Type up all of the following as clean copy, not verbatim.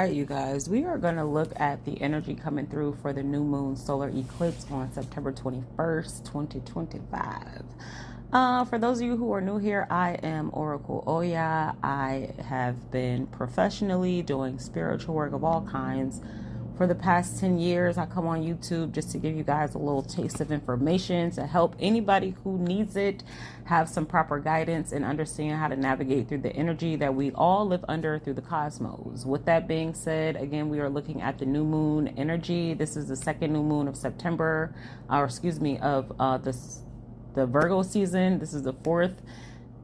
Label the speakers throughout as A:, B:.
A: right, you guys, we are going to look at the energy coming through for the new moon solar eclipse on September 21st, 2025. For those of you who are new here, I am Oracle Oya. I have been professionally doing spiritual work of all kinds for the past 10 years. I come on YouTube just to give you guys a little taste of information to help anybody who needs it have some proper guidance and understand how to navigate through the energy that we all live under through the cosmos. With that being said, again, we are looking at the new moon energy. This is the second new moon of September, of the Virgo season. This is the fourth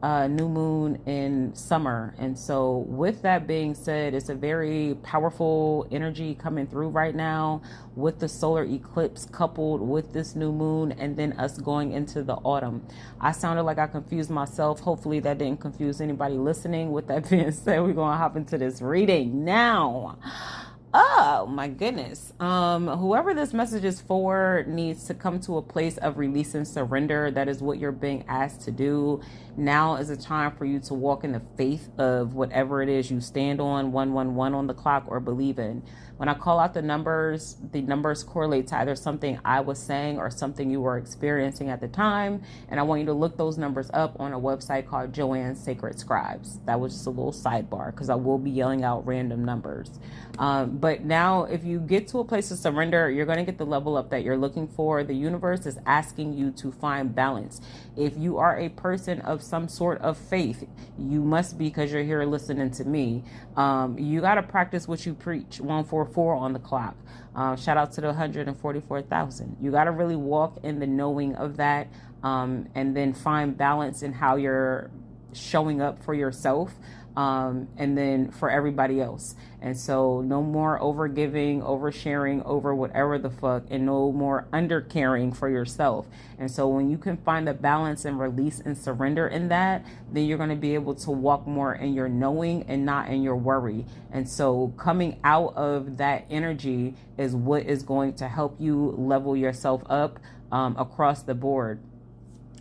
A: new moon in summer. And so with that being said, it's a very powerful energy coming through right now with the solar eclipse coupled with this new moon and then us going into the autumn. I sounded like I confused myself. Hopefully that didn't confuse anybody listening. With that being said, we're going to hop into this reading now. Oh my goodness. Whoever this message is for needs to come to a place of release and surrender. That is what you're being asked to do. Now is a time for you to walk in the faith of whatever it is you stand on, 111 on the clock, or believe in. When I call out the numbers correlate to either something I was saying or something you were experiencing at the time. And I want you to look those numbers up on a website called Joanne's Sacred Scribes. That was just a little sidebar because I will be yelling out random numbers. But now if you get to a place of surrender, you're going to get the level up that you're looking for. The universe is asking you to find balance. If you are a person of some sort of faith, you must be, because you're here listening to me. You got to practice what you preach. 144 on the clock. Shout out to the 144,000. You got to really walk in the knowing of that, and then find balance in how you're showing up for yourself. And then for everybody else. And so no more over giving, over sharing, over whatever the fuck, and no more under caring for yourself. And so when you can find the balance and release and surrender in that, then you're going to be able to walk more in your knowing and not in your worry. And so coming out of that energy is what is going to help you level yourself up across the board.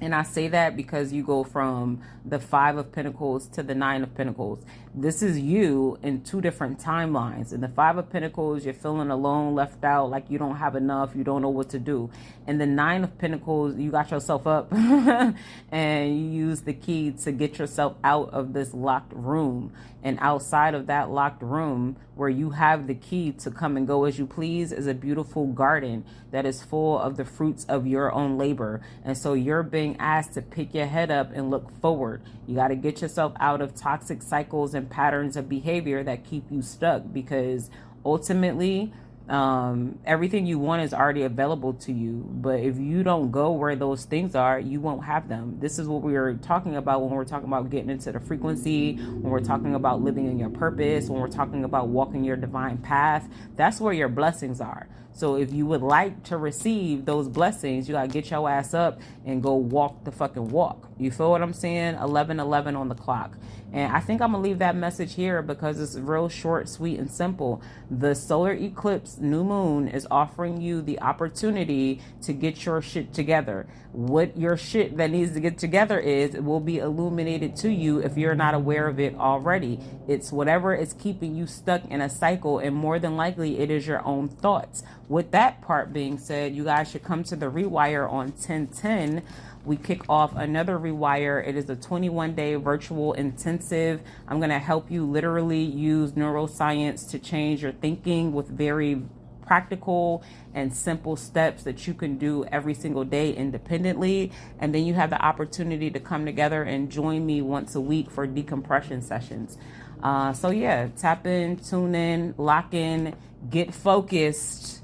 A: And I say that because you go from the 5 of Pentacles to the 9 of Pentacles. This is you in 2 different timelines. In the 5 of Pentacles, you're feeling alone, left out, like you don't have enough, you don't know what to do. In the 9 of Pentacles, you got yourself up and you use the key to get yourself out of this locked room. And outside of that locked room, where you have the key to come and go as you please, is a beautiful garden that is full of the fruits of your own labor. And so you're being asked to pick your head up and look forward. You got to get yourself out of toxic cycles and patterns of behavior that keep you stuck, because ultimately everything you want is already available to you. But if you don't go where those things are, you won't have them. This is what we are talking about when we're talking about getting into the frequency, when we're talking about living in your purpose, when we're talking about walking your divine path. That's where your blessings are. So if you would like to receive those blessings, you got to get your ass up and go walk the fucking walk. You feel what I'm saying? 11:11 on the clock. And I think I'm going to leave that message here because it's real short, sweet, and simple. The solar eclipse new moon is offering you the opportunity to get your shit together. What your shit that needs to get together is, it will be illuminated to you if you're not aware of it already. It's whatever is keeping you stuck in a cycle, and more than likely it is your own thoughts. With that part being said, you guys should come to the rewire on 10/10. We kick off another rewire. It is a 21-day virtual intensive. I'm going to help you literally use neuroscience to change your thinking with very practical and simple steps that you can do every single day independently. And then you have the opportunity to come together and join me once a week for decompression sessions. So yeah, tap in, tune in, lock in, get focused,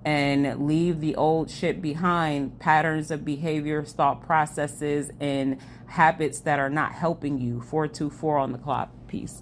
A: and leave the old shit behind. Patterns of behavior, thought processes, and habits that are not helping you. 424 on the clock. Peace.